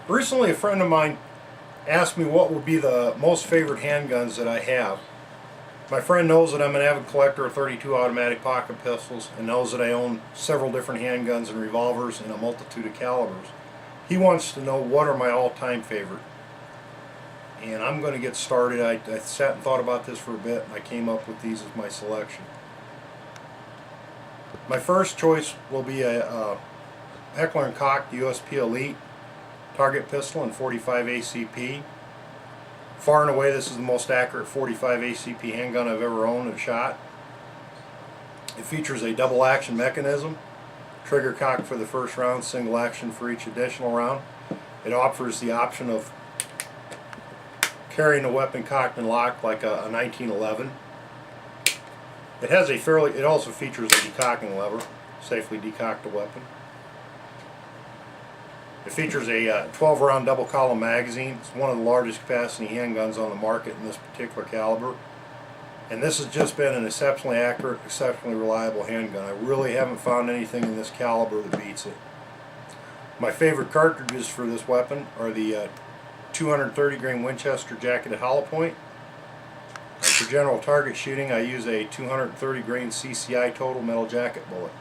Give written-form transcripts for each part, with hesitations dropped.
Recently, a friend of mine asked me what would be the most favorite handguns that I have. My friend knows that I'm an avid collector of 32 automatic pocket pistols and knows that I own several different handguns and revolvers in a multitude of calibers. He wants to know what are my all-time favorite. And I'm going to get started. I sat and thought about this for a bit and I came up with these as my selection. My first choice will be a Heckler & Koch USP Elite target pistol in 45 ACP. Far and away this is the most accurate 45 ACP handgun I've ever owned and shot. It features a double action mechanism, trigger cock for the first round, single action for each additional round. It offers the option of carrying the weapon cocked and locked like a 1911. It also features a decocking lever, safely decock the weapon. It features a 12 round double column magazine. It's one of the largest capacity handguns on the market in this particular caliber. And this has just been an exceptionally accurate, exceptionally reliable handgun. I really haven't found anything in this caliber that beats it. My favorite cartridges for this weapon are the 230 grain Winchester jacketed hollow point. And for general target shooting, I use a 230 grain CCI total metal jacket bullet.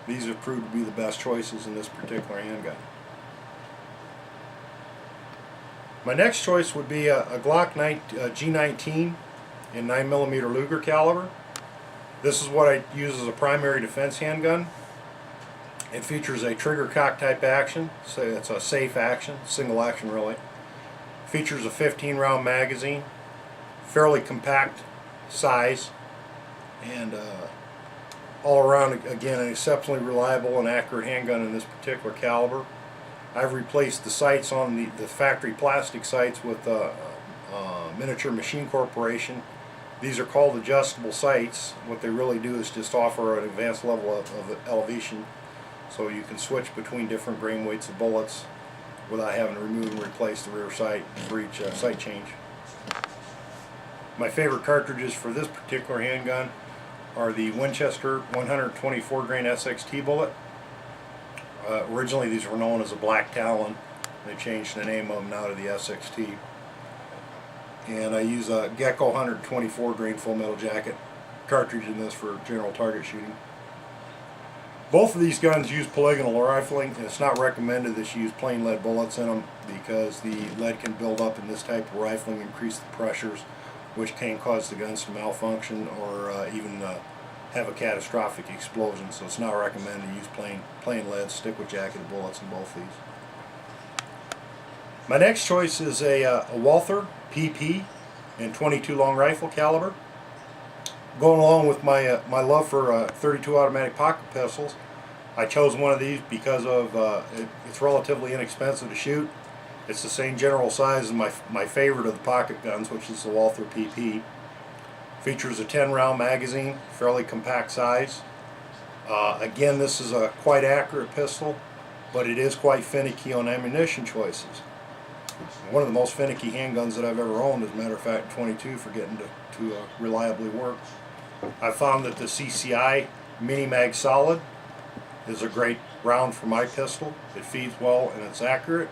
These have proved to be the best choices in this particular handgun. My next choice would be a Glock G19 in 9mm Luger caliber. This is what I use as a primary defense handgun. It features a trigger cock type action, so it's a safe action, single action really. Features a 15 round magazine, fairly compact size, and all around again an exceptionally reliable and accurate handgun in this particular caliber. I've replaced the sights on the factory plastic sights with Miniature Machine Corporation. These are called adjustable sights. What they really do is just offer an advanced level of elevation, so you can switch between different grain weights of bullets without having to remove and replace the rear sight for each sight change. My favorite cartridges for this particular handgun are the Winchester 124 grain SXT bullet. Originally these were known as a Black Talon. They changed the name of them now to the SXT. And I use a Gecko 124 grain full metal jacket cartridge in this for general target shooting. Both of these guns use polygonal rifling, and it's not recommended that you use plain lead bullets in them because the lead can build up in this type of rifling, increase the pressures, which can cause the guns to malfunction or even have a catastrophic explosion. So it's not recommended to use plain lead. Stick with jacketed bullets in both these. My next choice is a Walther PP in 22 long rifle caliber. Going along with my my love for 32 automatic pocket pistols, I chose one of these because of it's relatively inexpensive to shoot. It's the same general size as my favorite of the pocket guns, which is the Walther PP. Features a 10 round magazine, fairly compact size. Again, this is a quite accurate pistol, but it is quite finicky on ammunition choices. One of the most finicky handguns that I've ever owned, as a matter of fact, 22 for getting to reliably work. I found that the CCI Mini Mag Solid is a great round for my pistol. It feeds well and it's accurate.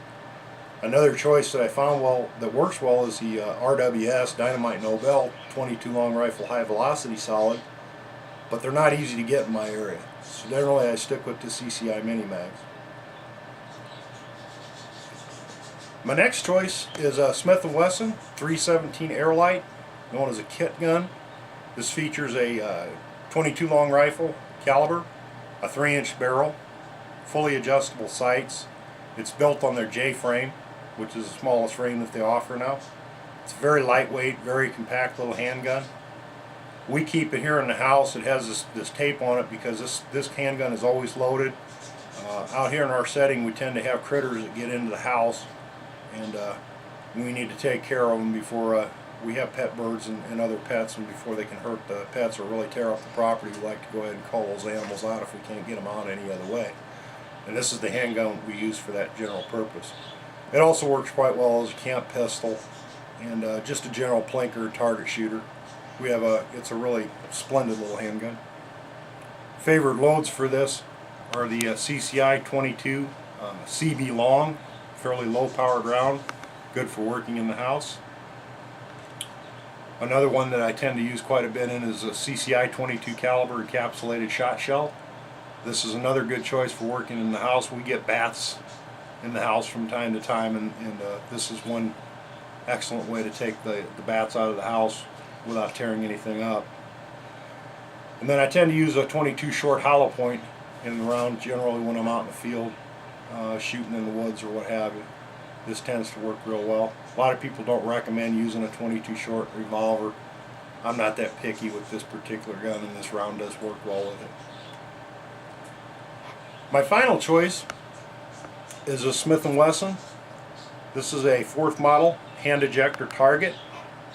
Another choice that I found that works well is the RWS Dynamite Nobel 22 long rifle high velocity solid, but they're not easy to get in my area. So generally I stick with the CCI Mini Mags. My next choice is a Smith & Wesson 317 Airlight, known as a kit gun. This features a 22 long rifle caliber, a 3-inch barrel, fully adjustable sights. It's built on their J-frame, which is the smallest frame that they offer now. It's a very lightweight, very compact little handgun. We keep it here in the house. It has this tape on it because this handgun is always loaded. Out here in our setting, we tend to have critters that get into the house, and we need to take care of them before we have pet birds and other pets, and before they can hurt the pets or really tear up the property. We like to go ahead and call those animals out if we can't get them out any other way. And this is the handgun we use for that general purpose. It also works quite well as a camp pistol and just a general plinker target shooter. It's a really splendid little handgun. Favorite loads for this are the CCI 22 CB Long, fairly low powered round, good for working in the house. Another one that I tend to use quite a bit in is a CCI 22 caliber encapsulated shot shell. This is another good choice for working in the house. We get bats in the house from time to time, and this is one excellent way to take the bats out of the house without tearing anything up. And then I tend to use a 22 short hollow point in the round generally when I'm out in the field shooting in the woods or what have you. This tends to work real well. A lot of people don't recommend using a 22 short revolver. I'm not that picky with this particular gun, and this round does work well with it. My final choice is a Smith & Wesson. This is a 4th model hand ejector target.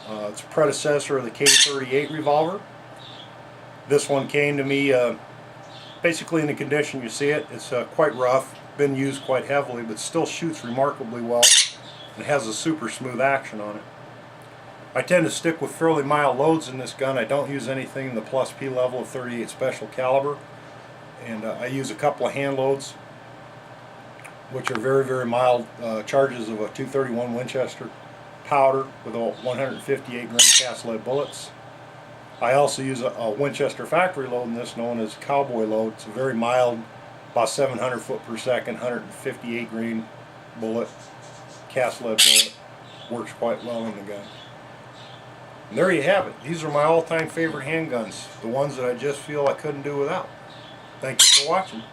It's a predecessor of the K38 revolver. This one came to me basically in the condition you see it. It's quite rough, been used quite heavily, but still shoots remarkably well and has a super smooth action on it. I tend to stick with fairly mild loads in this gun. I don't use anything in the plus P level of 38 special caliber, and I use a couple of hand loads which are very, very mild charges of a .231 Winchester powder with 158 grain cast lead bullets. I also use a Winchester factory load in this, known as cowboy load. It's a very mild, about 700 foot per second, 158 grain bullet, cast lead bullet. Works quite well in the gun. And there you have it. These are my all-time favorite handguns, the ones that I just feel I couldn't do without. Thank you for watching.